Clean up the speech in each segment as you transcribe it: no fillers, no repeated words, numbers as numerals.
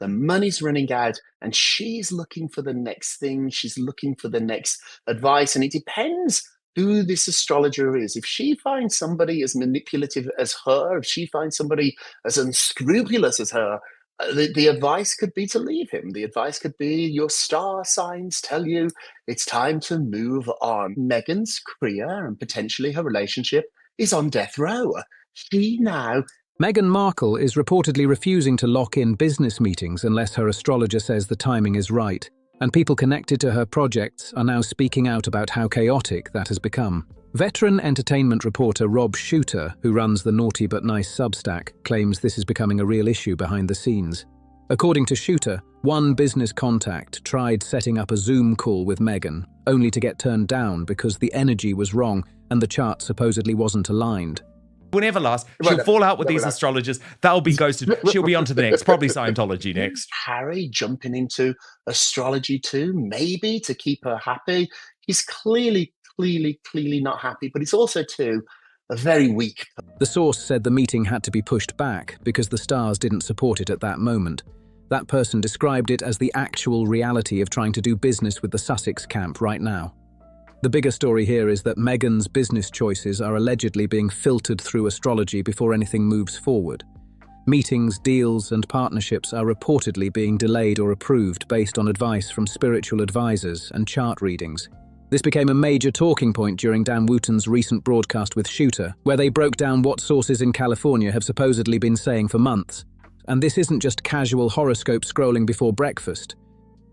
the money's running out, and she's looking for the next thing. She's looking for the next advice. And it depends who this astrologer is. If she finds somebody as manipulative as her, if she finds somebody as unscrupulous as her, the advice could be to leave him. The advice could be your star signs tell you it's time to move on. Meghan's career and potentially her relationship is on death row. She now... Meghan Markle is reportedly refusing to lock in business meetings unless her astrologer says the timing is right, and people connected to her projects are now speaking out about how chaotic that has become. Veteran entertainment reporter Rob Shooter, who runs the Naughty But Nice Substack, claims this is becoming a real issue behind the scenes. According to Shooter, one business contact tried setting up a Zoom call with Meghan, only to get turned down because the energy was wrong and the chart supposedly wasn't aligned. Will never last. She'll fall out with these astrologers. That'll be ghosted. She'll be on to the next, probably Scientology next. Harry jumping into astrology too, maybe to keep her happy. He's clearly not happy, but he's also too a very weak. The source said the meeting had to be pushed back because the stars didn't support it at that moment. That person described it as the actual reality of trying to do business with the Sussex camp right now. The bigger story here is that Meghan's business choices are allegedly being filtered through astrology before anything moves forward. Meetings, deals, and partnerships are reportedly being delayed or approved based on advice from spiritual advisors and chart readings. This became a major talking point during Dan Wootton's recent broadcast with Shooter, where they broke down what sources in California have supposedly been saying for months. And this isn't just casual horoscope scrolling before breakfast.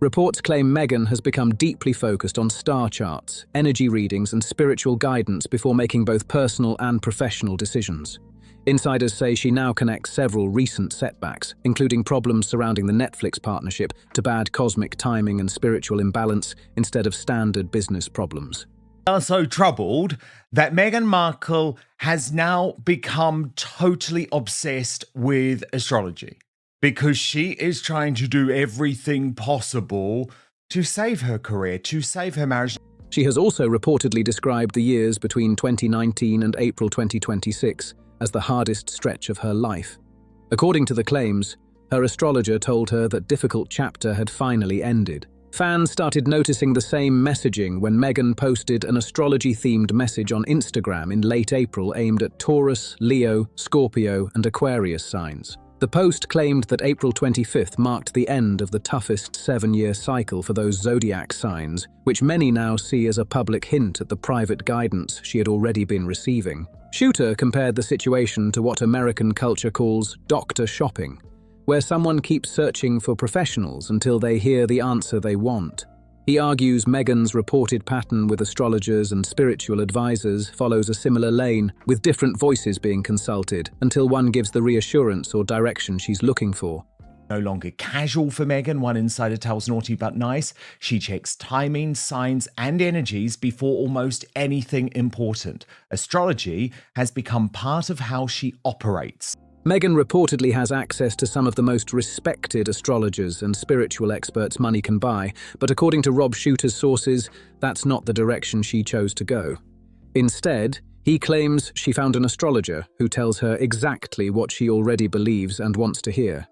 Reports claim Meghan has become deeply focused on star charts, energy readings, and spiritual guidance before making both personal and professional decisions. Insiders say she now connects several recent setbacks, including problems surrounding the Netflix partnership, to bad cosmic timing and spiritual imbalance instead of standard business problems. Are so troubled that Meghan Markle has now become totally obsessed with astrology, because she is trying to do everything possible to save her career, to save her marriage. She has also reportedly described the years between 2019 and April 2026 as the hardest stretch of her life. According to the claims, her astrologer told her that difficult chapter had finally ended. Fans started noticing the same messaging when Meghan posted an astrology-themed message on Instagram in late April aimed at Taurus, Leo, Scorpio, and Aquarius signs. The post claimed that April 25th marked the end of the toughest 7-year cycle for those zodiac signs, which many now see as a public hint at the private guidance she had already been receiving. Shooter compared the situation to what American culture calls doctor shopping, where someone keeps searching for professionals until they hear the answer they want. He argues Meghan's reported pattern with astrologers and spiritual advisors follows a similar lane, with different voices being consulted until one gives the reassurance or direction she's looking for. No longer casual for Meghan, one insider tells Naughty But Nice. She checks timing, signs, and energies before almost anything important. Astrology has become part of how she operates. Meghan reportedly has access to some of the most respected astrologers and spiritual experts money can buy, but according to Rob Shooter's sources, that's not the direction she chose to go. Instead, he claims she found an astrologer who tells her exactly what she already believes and wants to hear.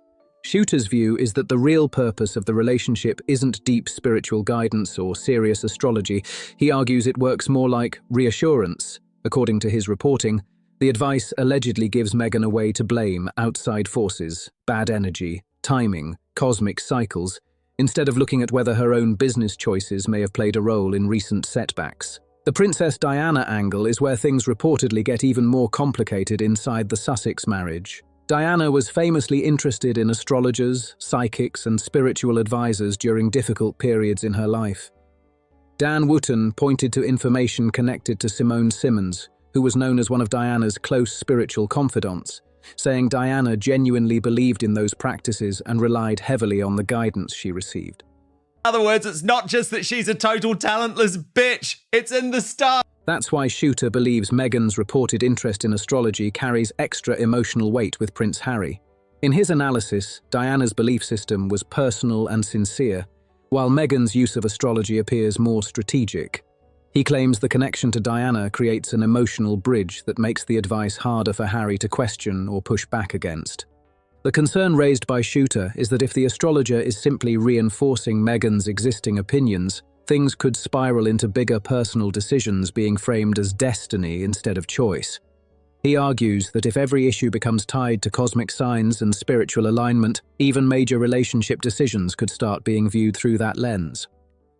Shooter's view is that the real purpose of the relationship isn't deep spiritual guidance or serious astrology. He argues it works more like reassurance. According to his reporting, the advice allegedly gives Meghan a way to blame outside forces, bad energy, timing, cosmic cycles, instead of looking at whether her own business choices may have played a role in recent setbacks. The Princess Diana angle is where things reportedly get even more complicated inside the Sussex marriage. Diana was famously interested in astrologers, psychics, and spiritual advisors during difficult periods in her life. Dan Wootton pointed to information connected to Simone Simmons, who was known as one of Diana's close spiritual confidants, saying Diana genuinely believed in those practices and relied heavily on the guidance she received. In other words, it's not just that she's a total talentless bitch, it's in the stars. That's why Shooter believes Meghan's reported interest in astrology carries extra emotional weight with Prince Harry. In his analysis, Diana's belief system was personal and sincere, while Meghan's use of astrology appears more strategic. He claims the connection to Diana creates an emotional bridge that makes the advice harder for Harry to question or push back against. The concern raised by Shooter is that if the astrologer is simply reinforcing Meghan's existing opinions, things could spiral into bigger personal decisions being framed as destiny instead of choice. He argues that if every issue becomes tied to cosmic signs and spiritual alignment, even major relationship decisions could start being viewed through that lens.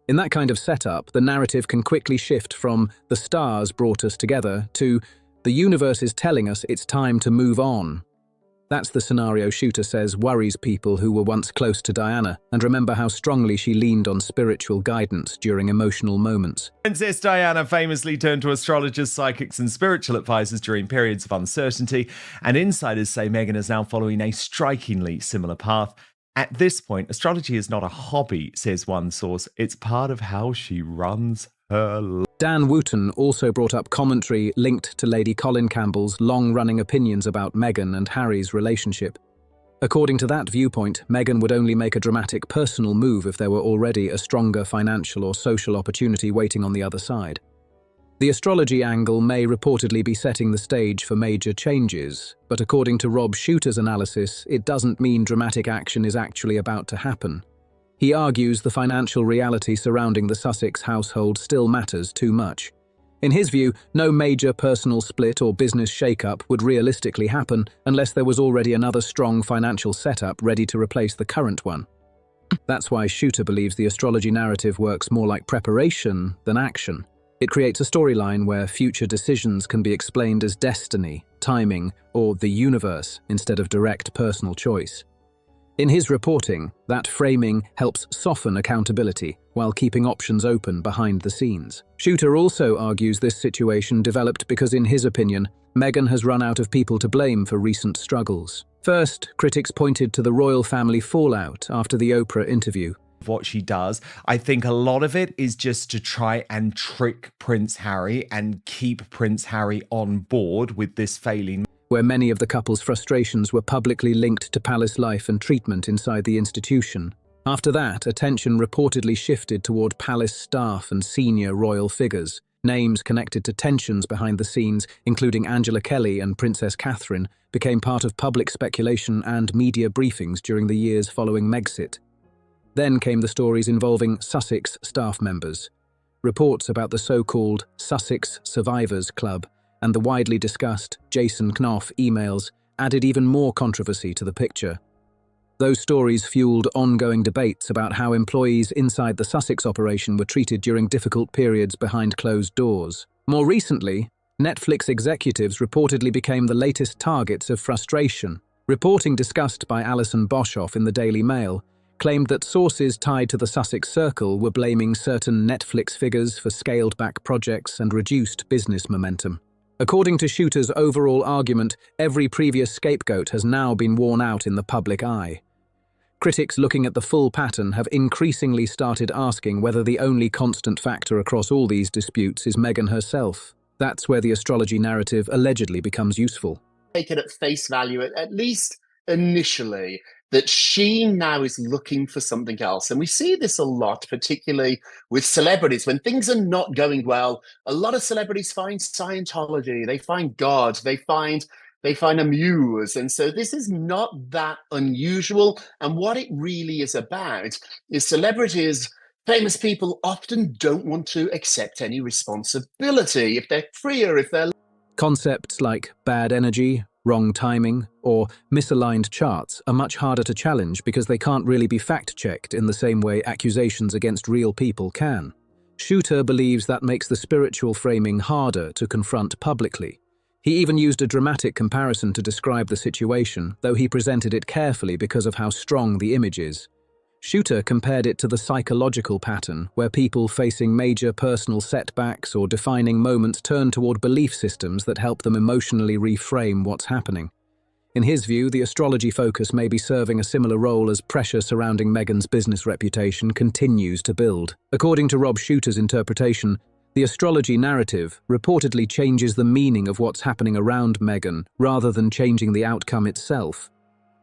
In that kind of setup, the narrative can quickly shift from "the stars brought us together" to "the universe is telling us it's time to move on." That's the scenario Shooter says worries people who were once close to Diana and remember how strongly she leaned on spiritual guidance during emotional moments. Princess Diana famously turned to astrologers, psychics, and spiritual advisors during periods of uncertainty, and insiders say Meghan is now following a strikingly similar path. At this point, astrology is not a hobby, says one source. It's part of how she runs her life. Dan Wooten also brought up commentary linked to Lady Colin Campbell's long-running opinions about Meghan and Harry's relationship. According to that viewpoint, Meghan would only make a dramatic personal move if there were already a stronger financial or social opportunity waiting on the other side. The astrology angle may reportedly be setting the stage for major changes, but according to Rob Shooter's analysis, it doesn't mean dramatic action is actually about to happen. He argues the financial reality surrounding the Sussex household still matters too much. In his view, no major personal split or business shake-up would realistically happen unless there was already another strong financial setup ready to replace the current one. That's why Shooter believes the astrology narrative works more like preparation than action. It creates a storyline where future decisions can be explained as destiny, timing, or the universe instead of direct personal choice. In his reporting, that framing helps soften accountability while keeping options open behind the scenes. Shooter also argues this situation developed because, in his opinion, Meghan has run out of people to blame for recent struggles. First, critics pointed to the royal family fallout after the Oprah interview. What she does, I think a lot of it is just to try and trick Prince Harry and keep Prince Harry on board with this failing, where many of the couple's frustrations were publicly linked to palace life and treatment inside the institution. After that, attention reportedly shifted toward palace staff and senior royal figures. Names connected to tensions behind the scenes, including Angela Kelly and Princess Catherine, became part of public speculation and media briefings during the years following Megxit. Then came the stories involving Sussex staff members. Reports about the so-called Sussex Survivors Club and the widely discussed Jason Knopf emails added even more controversy to the picture. Those stories fueled ongoing debates about how employees inside the Sussex operation were treated during difficult periods behind closed doors. More recently, Netflix executives reportedly became the latest targets of frustration. Reporting discussed by Alison Boshoff in the Daily Mail claimed that sources tied to the Sussex Circle were blaming certain Netflix figures for scaled-back projects and reduced business momentum. According to Shooter's overall argument, every previous scapegoat has now been worn out in the public eye. Critics looking at the full pattern have increasingly started asking whether the only constant factor across all these disputes is Meghan herself. That's where the astrology narrative allegedly becomes useful. Take it at face value, at least initially, that she now is looking for something else. And we see this a lot, particularly with celebrities. When things are not going well, a lot of celebrities find Scientology, they find God, they find a muse. And so this is not that unusual. And what it really is about is celebrities, famous people often don't want to accept any responsibility. If they're freer, if they're... Concepts like bad energy, wrong timing, or misaligned charts are much harder to challenge because they can't really be fact-checked in the same way accusations against real people can. Shooter believes that makes the spiritual framing harder to confront publicly. He even used a dramatic comparison to describe the situation, though he presented it carefully because of how strong the image is. Shooter compared it to the psychological pattern, where people facing major personal setbacks or defining moments turn toward belief systems that help them emotionally reframe what's happening. In his view, the astrology focus may be serving a similar role as pressure surrounding Meghan's business reputation continues to build. According to Rob Shooter's interpretation, the astrology narrative reportedly changes the meaning of what's happening around Meghan rather than changing the outcome itself.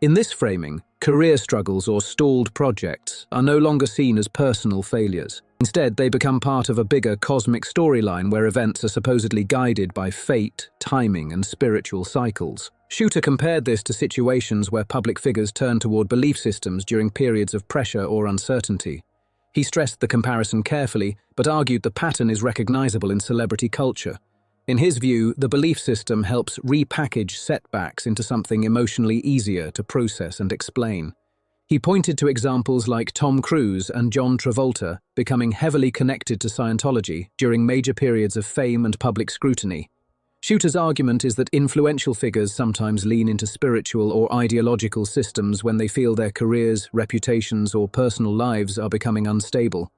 In this framing, career struggles or stalled projects are no longer seen as personal failures. Instead, they become part of a bigger cosmic storyline where events are supposedly guided by fate, timing, and spiritual cycles. Shooter compared this to situations where public figures turn toward belief systems during periods of pressure or uncertainty. He stressed the comparison carefully, but argued the pattern is recognizable in celebrity culture. In his view, the belief system helps repackage setbacks into something emotionally easier to process and explain. He pointed to examples like Tom Cruise and John Travolta becoming heavily connected to Scientology during major periods of fame and public scrutiny. Shooter's argument is that influential figures sometimes lean into spiritual or ideological systems when they feel their careers, reputations, or personal lives are becoming unstable.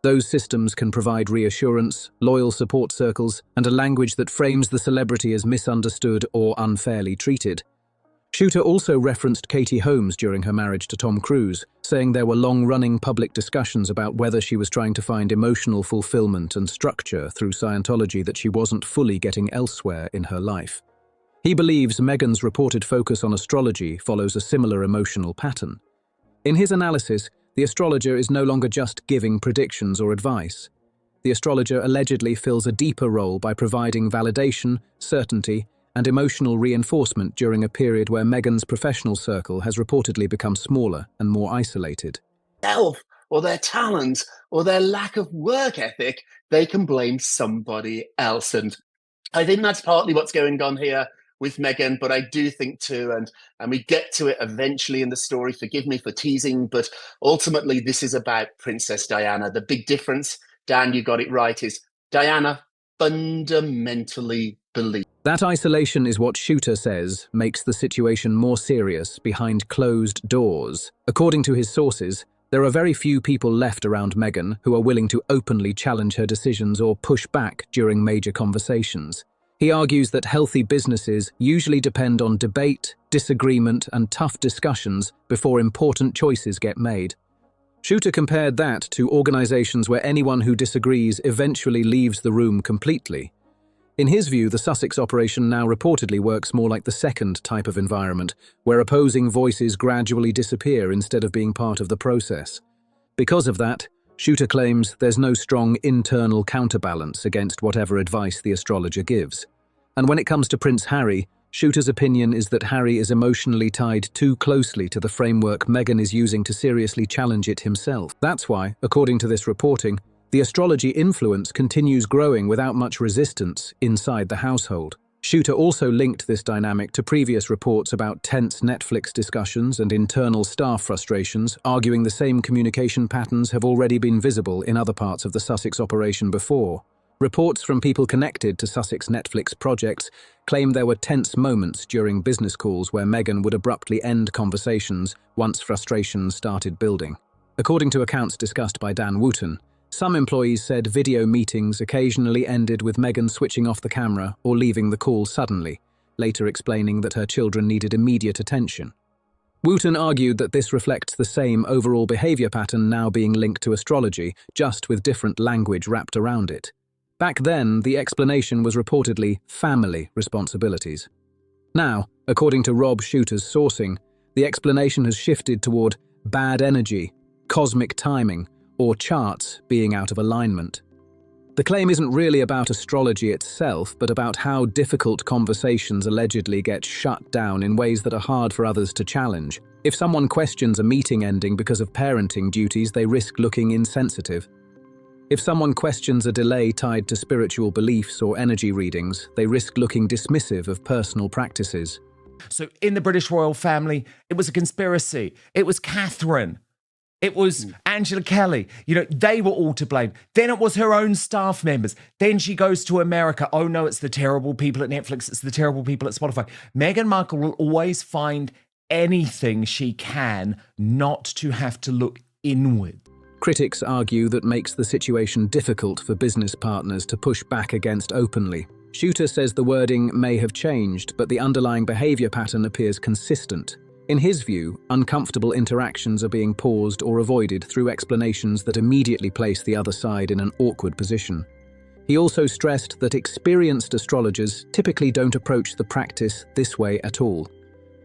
Those systems can provide reassurance, loyal support circles, and a language that frames the celebrity as misunderstood or unfairly treated. Shooter also referenced Katie Holmes during her marriage to Tom Cruise, saying there were long-running public discussions about whether she was trying to find emotional fulfillment and structure through Scientology that she wasn't fully getting elsewhere in her life. He believes Meghan's reported focus on astrology follows a similar emotional pattern. In his analysis, the astrologer is no longer just giving predictions or advice. The astrologer allegedly fills a deeper role by providing validation, certainty, and emotional reinforcement during a period where Meghan's professional circle has reportedly become smaller and more isolated. Health, or their talent, or their lack of work ethic, they can blame somebody else. And I think that's partly what's going on here with Meghan, but I do think too, and we get to it eventually in the story, forgive me for teasing, but ultimately this is about Princess Diana. The big difference, Dan, you got it right, is Diana fundamentally believes. That isolation is what Shooter says makes the situation more serious behind closed doors. According to his sources, there are very few people left around Meghan who are willing to openly challenge her decisions or push back during major conversations. He argues that healthy businesses usually depend on debate, disagreement, and tough discussions before important choices get made. Shooter compared that to organizations where anyone who disagrees eventually leaves the room completely. In his view, the Sussex operation now reportedly works more like the second type of environment, where opposing voices gradually disappear instead of being part of the process. Because of that, Shooter claims there's no strong internal counterbalance against whatever advice the astrologer gives. And when it comes to Prince Harry, Shooter's opinion is that Harry is emotionally tied too closely to the framework Meghan is using to seriously challenge it himself. That's why, according to this reporting, the astrology influence continues growing without much resistance inside the household. Shooter also linked this dynamic to previous reports about tense Netflix discussions and internal staff frustrations, arguing the same communication patterns have already been visible in other parts of the Sussex operation before. Reports from people connected to Sussex Netflix projects claim there were tense moments during business calls where Meghan would abruptly end conversations once frustrations started building. According to accounts discussed by Dan Wooten, some employees said video meetings occasionally ended with Meghan switching off the camera or leaving the call suddenly, later explaining that her children needed immediate attention. Wooten argued that this reflects the same overall behavior pattern now being linked to astrology, just with different language wrapped around it. Back then, the explanation was reportedly family responsibilities. Now, according to Rob Shooter's sourcing, the explanation has shifted toward bad energy, cosmic timing, or charts being out of alignment. The claim isn't really about astrology itself, but about how difficult conversations allegedly get shut down in ways that are hard for others to challenge. If someone questions a meeting ending because of parenting duties, they risk looking insensitive. If someone questions a delay tied to spiritual beliefs or energy readings, they risk looking dismissive of personal practices. So in the British royal family, it was a conspiracy. It was Catherine. It was Angela Kelly. They were all to blame. Then it was her own staff members. Then she goes to America. Oh no, it's the terrible people at Netflix. It's the terrible people at Spotify. Meghan Markle will always find anything she can not to have to look inward. Critics argue that makes the situation difficult for business partners to push back against openly. Shooter says the wording may have changed, but the underlying behavior pattern appears consistent. In his view, uncomfortable interactions are being paused or avoided through explanations that immediately place the other side in an awkward position. He also stressed that experienced astrologers typically don't approach the practice this way at all.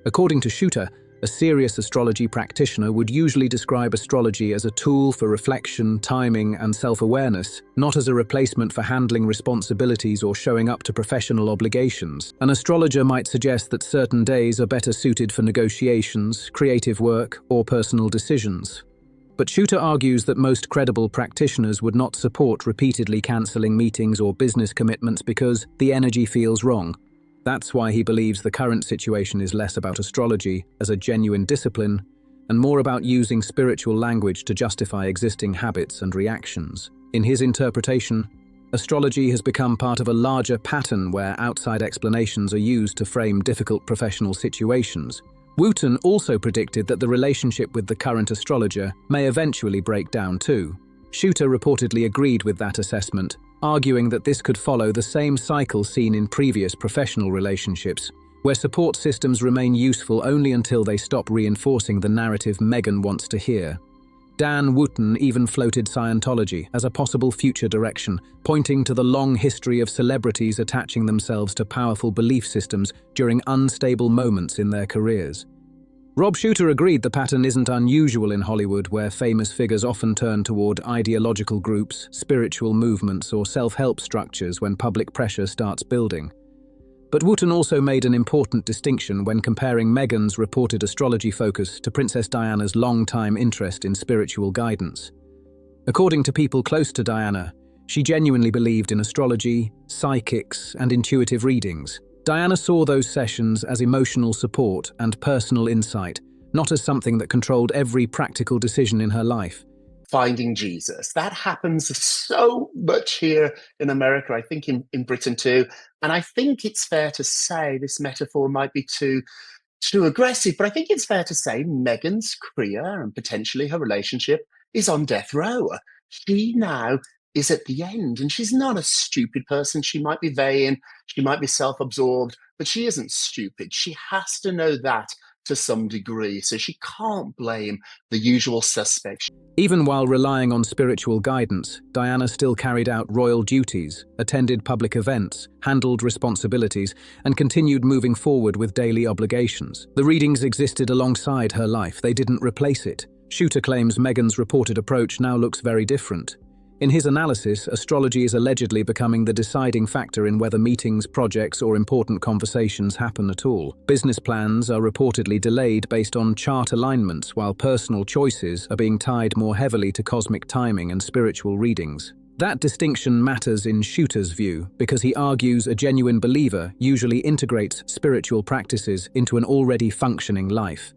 According to Shooter, A serious astrology practitioner would usually describe astrology as a tool for reflection, timing, and self-awareness, not as a replacement for handling responsibilities or showing up to professional obligations. An astrologer might suggest that certain days are better suited for negotiations, creative work, or personal decisions. But Shooter argues that most credible practitioners would not support repeatedly cancelling meetings or business commitments because the energy feels wrong. That's why he believes the current situation is less about astrology as a genuine discipline and more about using spiritual language to justify existing habits and reactions. In his interpretation, astrology has become part of a larger pattern where outside explanations are used to frame difficult professional situations. Wooten also predicted that the relationship with the current astrologer may eventually break down too. Shooter reportedly agreed with that assessment, arguing that this could follow the same cycle seen in previous professional relationships, where support systems remain useful only until they stop reinforcing the narrative Meghan wants to hear. Dan Wooten even floated Scientology as a possible future direction, pointing to the long history of celebrities attaching themselves to powerful belief systems during unstable moments in their careers. Rob Shooter agreed the pattern isn't unusual in Hollywood, where famous figures often turn toward ideological groups, spiritual movements, or self-help structures when public pressure starts building. But Wooten also made an important distinction when comparing Meghan's reported astrology focus to Princess Diana's long-time interest in spiritual guidance. According to people close to Diana, she genuinely believed in astrology, psychics, and intuitive readings. Diana saw those sessions as emotional support and personal insight, not as something that controlled every practical decision in her life. Finding Jesus. That happens so much here in America, I think in Britain too. And I think it's fair to say this metaphor might be too aggressive, but I think it's fair to say Meghan's career and potentially her relationship is on death row. She now is at the end, and she's not a stupid person. She might be vain, she might be self-absorbed, but she isn't stupid. She has to know that to some degree, so she can't blame the usual suspects. Even while relying on spiritual guidance, Diana still carried out royal duties, attended public events, handled responsibilities, and continued moving forward with daily obligations. The readings existed alongside her life, they didn't replace it. Shooter claims Meghan's reported approach now looks very different. In his analysis, astrology is allegedly becoming the deciding factor in whether meetings, projects, or important conversations happen at all. Business plans are reportedly delayed based on chart alignments, while personal choices are being tied more heavily to cosmic timing and spiritual readings. That distinction matters in Shooter's view because he argues a genuine believer usually integrates spiritual practices into an already functioning life.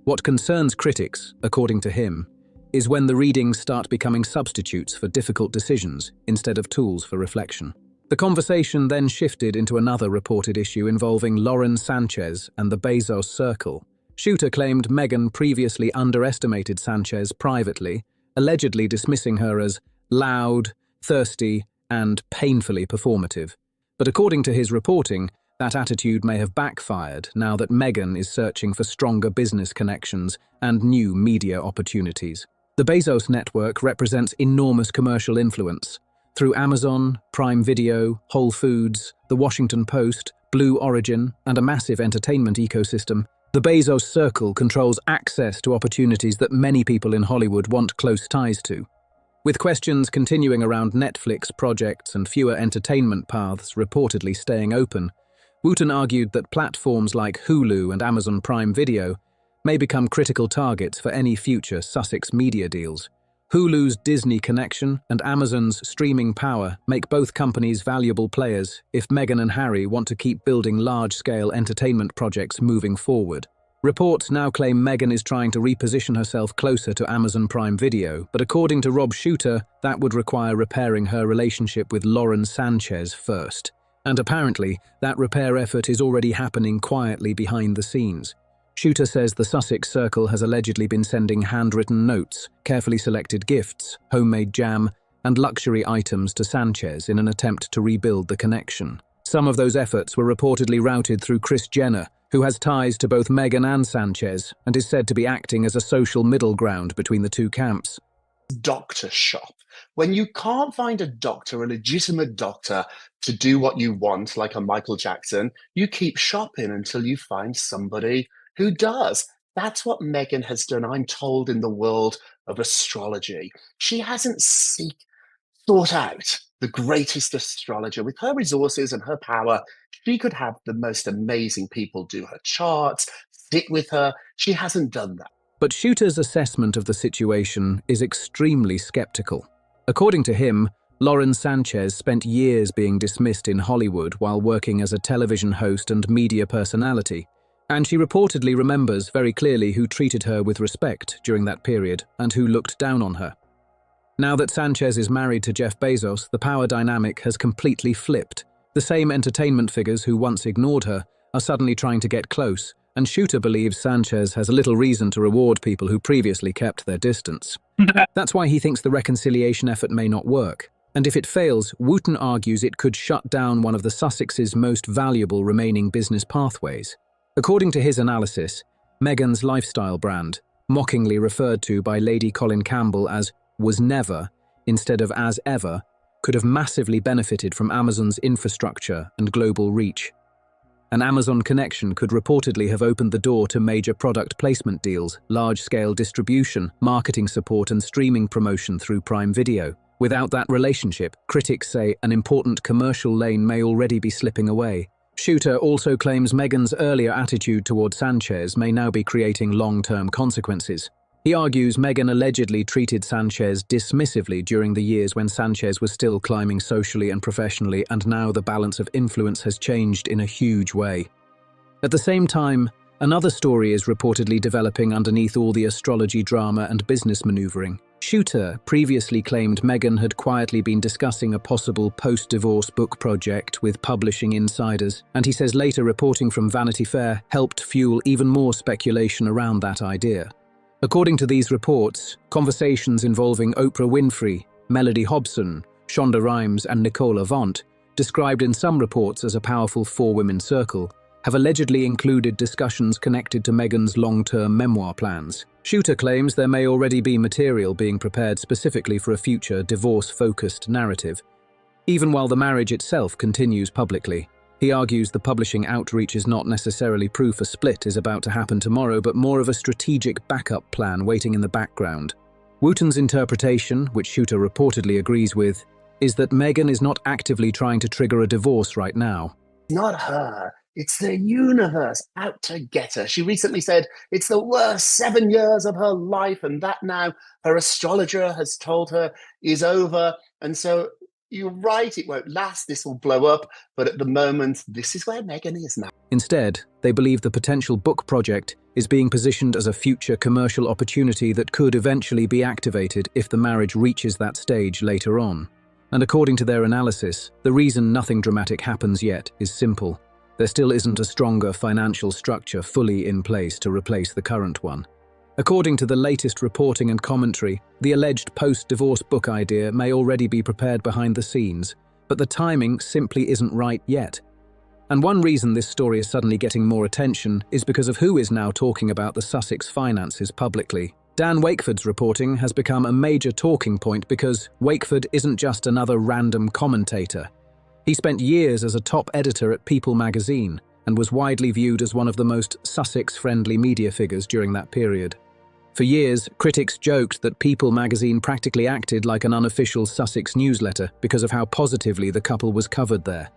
What concerns critics, according to him, is when the readings start becoming substitutes for difficult decisions instead of tools for reflection. The conversation then shifted into another reported issue involving Lauren Sanchez and the Bezos circle. Shooter claimed Meghan previously underestimated Sanchez privately, allegedly dismissing her as loud, thirsty, and painfully performative. But according to his reporting, that attitude may have backfired now that Meghan is searching for stronger business connections and new media opportunities. The Bezos network represents enormous commercial influence. Through Amazon, Prime Video, Whole Foods, The Washington Post, Blue Origin, and a massive entertainment ecosystem, the Bezos circle controls access to opportunities that many people in Hollywood want close ties to. With questions continuing around Netflix projects and fewer entertainment paths reportedly staying open, Wooten argued that platforms like Hulu and Amazon Prime Video may become critical targets for any future Sussex media deals. Hulu's Disney connection and Amazon's streaming power make both companies valuable players if Meghan and Harry want to keep building large-scale entertainment projects moving forward. Reports now claim Meghan is trying to reposition herself closer to Amazon Prime Video, but according to Rob Shooter, that would require repairing her relationship with Lauren Sanchez first. And apparently, that repair effort is already happening quietly behind the scenes. Shooter says the Sussex Circle has allegedly been sending handwritten notes, carefully selected gifts, homemade jam, and luxury items to Sanchez in an attempt to rebuild the connection. Some of those efforts were reportedly routed through Kris Jenner, who has ties to both Meghan and Sanchez, and is said to be acting as a social middle ground between the two camps. Doctor shop. When you can't find a doctor, a legitimate doctor, to do what you want, like a Michael Jackson, you keep shopping until you find somebody who does. That's what Meghan has done, I'm told, in the world of astrology. She hasn't thought out the greatest astrologer. With her resources and her power, she could have the most amazing people do her charts, sit with her. She hasn't done that. But Shooter's assessment of the situation is extremely skeptical. According to him, Lauren Sanchez spent years being dismissed in Hollywood while working as a television host and media personality, and she reportedly remembers very clearly who treated her with respect during that period and who looked down on her. Now that Sanchez is married to Jeff Bezos, the power dynamic has completely flipped. The same entertainment figures who once ignored her are suddenly trying to get close, and Shooter believes Sanchez has little reason to reward people who previously kept their distance. That's why he thinks the reconciliation effort may not work. And if it fails, Wooten argues it could shut down one of the Sussex's most valuable remaining business pathways. According to his analysis, Meghan's lifestyle brand, mockingly referred to by Lady Colin Campbell as was never, instead of as ever, could have massively benefited from Amazon's infrastructure and global reach. An Amazon connection could reportedly have opened the door to major product placement deals, large-scale distribution, marketing support and streaming promotion through Prime Video. Without that relationship, critics say an important commercial lane may already be slipping away. Shooter also claims Meghan's earlier attitude toward Sanchez may now be creating long-term consequences. He argues Meghan allegedly treated Sanchez dismissively during the years when Sanchez was still climbing socially and professionally, and now the balance of influence has changed in a huge way. At the same time, another story is reportedly developing underneath all the astrology drama and business maneuvering. Shooter previously claimed Meghan had quietly been discussing a possible post-divorce book project with publishing insiders, and he says later reporting from Vanity Fair helped fuel even more speculation around that idea. According to these reports, conversations involving Oprah Winfrey, Melody Hobson, Shonda Rhimes and Nicola Vaught, described in some reports as a powerful four-women circle, have allegedly included discussions connected to Meghan's long-term memoir plans. Shooter claims there may already be material being prepared specifically for a future divorce-focused narrative, even while the marriage itself continues publicly. He argues the publishing outreach is not necessarily proof a split is about to happen tomorrow, but more of a strategic backup plan waiting in the background. Wooten's interpretation, which Shooter reportedly agrees with, is that Meghan is not actively trying to trigger a divorce right now. Not her. It's the universe out to get her. She recently said it's the worst 7 years of her life, and that now her astrologer has told her is over. And so you're right, it won't last, this will blow up, but at the moment, this is where Meghan is now. Instead, they believe the potential book project is being positioned as a future commercial opportunity that could eventually be activated if the marriage reaches that stage later on. And according to their analysis, the reason nothing dramatic happens yet is simple. There still isn't a stronger financial structure fully in place to replace the current one. According to the latest reporting and commentary, the alleged post-divorce book idea may already be prepared behind the scenes, but the timing simply isn't right yet. And one reason this story is suddenly getting more attention is because of who is now talking about the Sussex finances publicly. Dan Wakeford's reporting has become a major talking point because Wakeford isn't just another random commentator. He spent years as a top editor at People magazine and was widely viewed as one of the most Sussex-friendly media figures during that period. For years, critics joked that People magazine practically acted like an unofficial Sussex newsletter because of how positively the couple was covered there.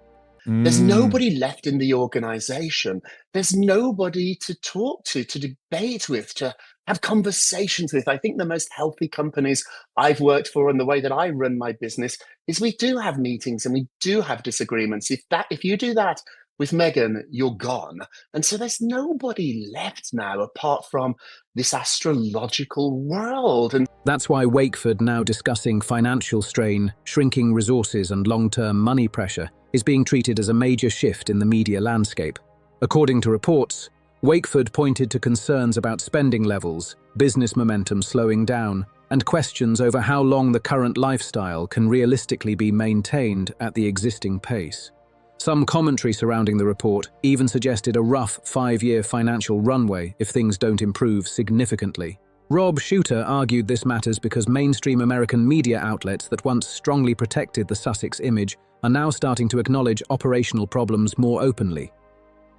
There's nobody left in the organisation. There's nobody to talk to debate with, to have conversations with. I think the most healthy companies I've worked for and the way that I run my business is we do have meetings and we do have disagreements. If you do that with Meghan, you're gone. And so there's nobody left now apart from this astrological world. And that's why Wakeford, now discussing financial strain, shrinking resources and long-term money pressure, is being treated as a major shift in the media landscape. According to reports, Wakeford pointed to concerns about spending levels, business momentum slowing down, and questions over how long the current lifestyle can realistically be maintained at the existing pace. Some commentary surrounding the report even suggested a rough 5-year financial runway if things don't improve significantly. Rob Shooter argued this matters because mainstream American media outlets that once strongly protected the Sussex image are now starting to acknowledge operational problems more openly.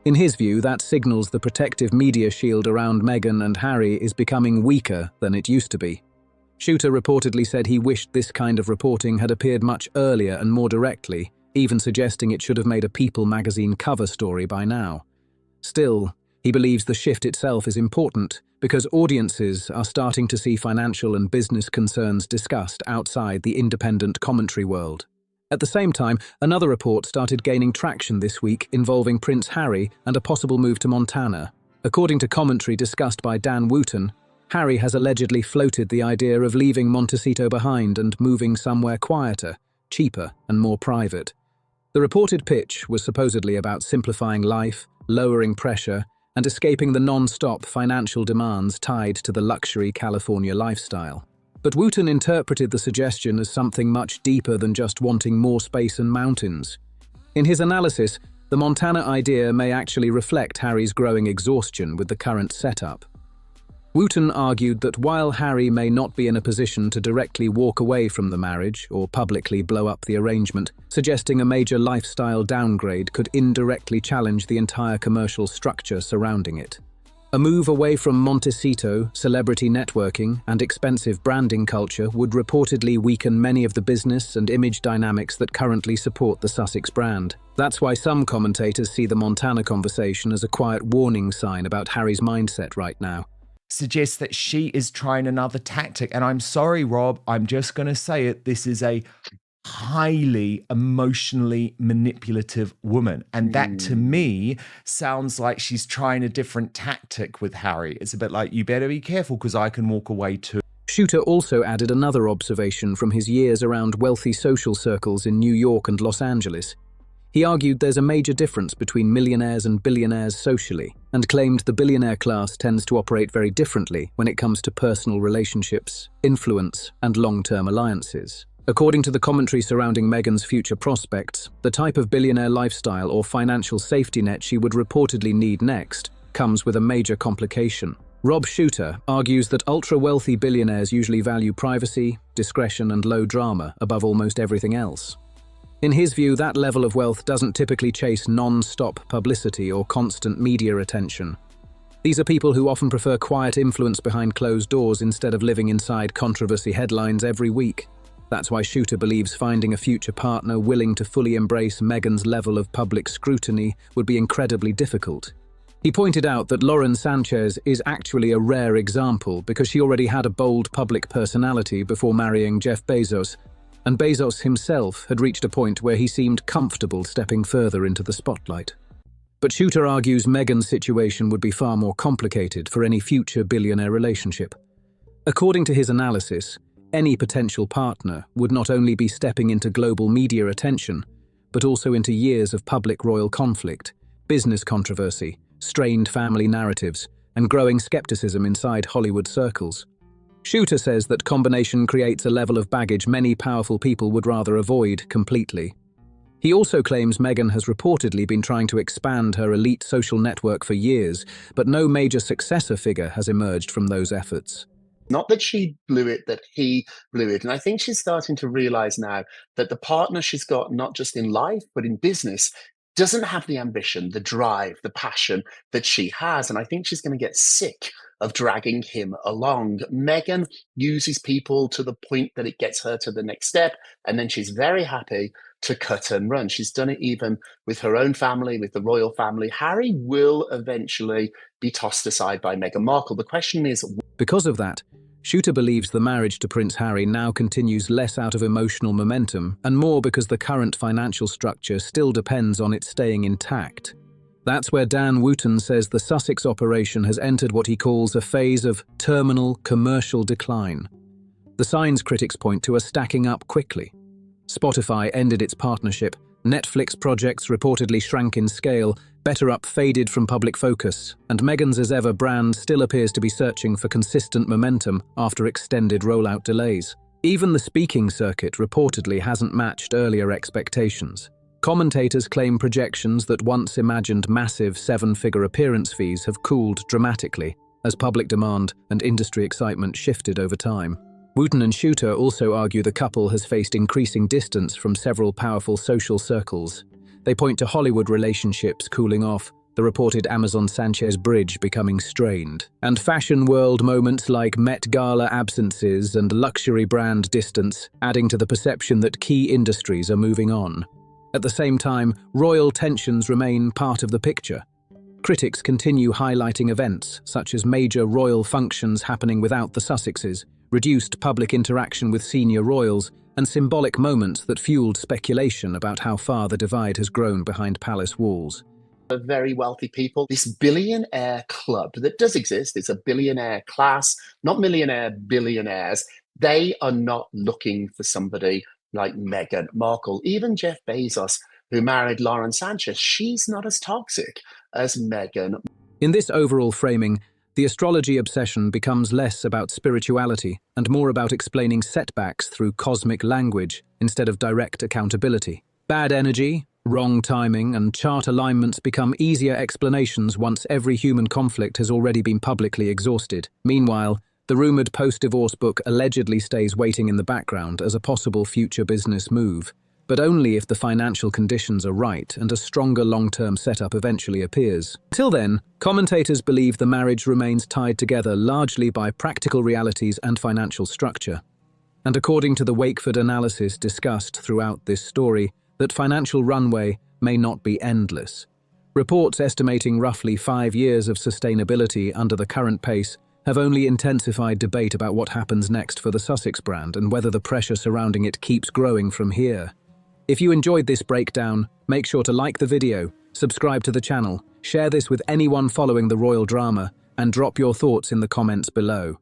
In his view, that signals the protective media shield around Meghan and Harry is becoming weaker than it used to be. Shooter reportedly said he wished this kind of reporting had appeared much earlier and more directly, even suggesting it should have made a People magazine cover story by now. Still, he believes the shift itself is important because audiences are starting to see financial and business concerns discussed outside the independent commentary world. At the same time, another report started gaining traction this week involving Prince Harry and a possible move to Montana. According to commentary discussed by Dan Wooten, Harry has allegedly floated the idea of leaving Montecito behind and moving somewhere quieter, cheaper, and more private. The reported pitch was supposedly about simplifying life, lowering pressure, and escaping the non-stop financial demands tied to the luxury California lifestyle. But Wooten interpreted the suggestion as something much deeper than just wanting more space and mountains. In his analysis, the Montana idea may actually reflect Harry's growing exhaustion with the current setup. Wooten argued that while Harry may not be in a position to directly walk away from the marriage or publicly blow up the arrangement, suggesting a major lifestyle downgrade could indirectly challenge the entire commercial structure surrounding it. A move away from Montecito, celebrity networking, and expensive branding culture would reportedly weaken many of the business and image dynamics that currently support the Sussex brand. That's why some commentators see the Montana conversation as a quiet warning sign about Harry's mindset right now. Suggests that she is trying another tactic. And I'm sorry, Rob, I'm just going to say it. This is a highly emotionally manipulative woman. And that to me sounds like she's trying a different tactic with Harry. It's a bit like, you better be careful because I can walk away too. Shooter also added another observation from his years around wealthy social circles in New York and Los Angeles. He argued there's a major difference between millionaires and billionaires socially, and claimed the billionaire class tends to operate very differently when it comes to personal relationships, influence, and long-term alliances. According to the commentary surrounding Meghan's future prospects, the type of billionaire lifestyle or financial safety net she would reportedly need next comes with a major complication. Rob Shooter argues that ultra-wealthy billionaires usually value privacy, discretion, and low drama above almost everything else. In his view, that level of wealth doesn't typically chase non-stop publicity or constant media attention. These are people who often prefer quiet influence behind closed doors instead of living inside controversy headlines every week. That's why Shooter believes finding a future partner willing to fully embrace Meghan's level of public scrutiny would be incredibly difficult. He pointed out that Lauren Sanchez is actually a rare example because she already had a bold public personality before marrying Jeff Bezos, and Bezos himself had reached a point where he seemed comfortable stepping further into the spotlight. But Shooter argues Meghan's situation would be far more complicated for any future billionaire relationship. According to his analysis, any potential partner would not only be stepping into global media attention, but also into years of public royal conflict, business controversy, strained family narratives, and growing skepticism inside Hollywood circles. Shooter says that combination creates a level of baggage many powerful people would rather avoid completely. He also claims Meghan has reportedly been trying to expand her elite social network for years, but no major successor figure has emerged from those efforts. Not that she blew it, that he blew it. And I think she's starting to realize now that the partner she's got, not just in life, but in business, doesn't have the ambition, the drive, the passion that she has. And I think she's going to get sick of dragging him along. Meghan uses people to the point that it gets her to the next step, and then she's very happy to cut and run. She's done it even with her own family, with the royal family. Harry will eventually be tossed aside by Meghan Markle. The question is... Because of that, Shooter believes the marriage to Prince Harry now continues less out of emotional momentum and more because the current financial structure still depends on it staying intact. That's where Dan Wooten says the Sussex operation has entered what he calls a phase of terminal commercial decline. The signs critics point to are stacking up quickly. Spotify ended its partnership, Netflix projects reportedly shrank in scale, BetterUp faded from public focus, and Meghan's as ever brand still appears to be searching for consistent momentum after extended rollout delays. Even the speaking circuit reportedly hasn't matched earlier expectations. Commentators claim projections that once imagined massive seven-figure appearance fees have cooled dramatically as public demand and industry excitement shifted over time. Wooten and Shooter also argue the couple has faced increasing distance from several powerful social circles. They point to Hollywood relationships cooling off, the reported Amazon Sanchez Bridge becoming strained, and fashion world moments like Met Gala absences and luxury brand distance adding to the perception that key industries are moving on. At the same time, royal tensions remain part of the picture. Critics continue highlighting events such as major royal functions happening without the Sussexes, reduced public interaction with senior royals, and symbolic moments that fueled speculation about how far the divide has grown behind palace walls. Very wealthy people, this billionaire club that does exist, it's a billionaire class, not millionaire, billionaires. They are not looking for somebody like Meghan Markle. Even Jeff Bezos, who married Lauren Sanchez, she's not as toxic as Meghan. In this overall framing, the astrology obsession becomes less about spirituality and more about explaining setbacks through cosmic language instead of direct accountability. Bad energy, wrong timing, and chart alignments become easier explanations once every human conflict has already been publicly exhausted. Meanwhile, the rumored post-divorce book allegedly stays waiting in the background as a possible future business move, but only if the financial conditions are right and a stronger long-term setup eventually appears. Till then, commentators believe the marriage remains tied together largely by practical realities and financial structure. And according to the Wakeford analysis discussed throughout this story, that financial runway may not be endless. Reports estimating roughly 5 years of sustainability under the current pace have only intensified debate about what happens next for the Sussex brand and whether the pressure surrounding it keeps growing from here. If you enjoyed this breakdown, make sure to like the video, subscribe to the channel, share this with anyone following the royal drama, and drop your thoughts in the comments below.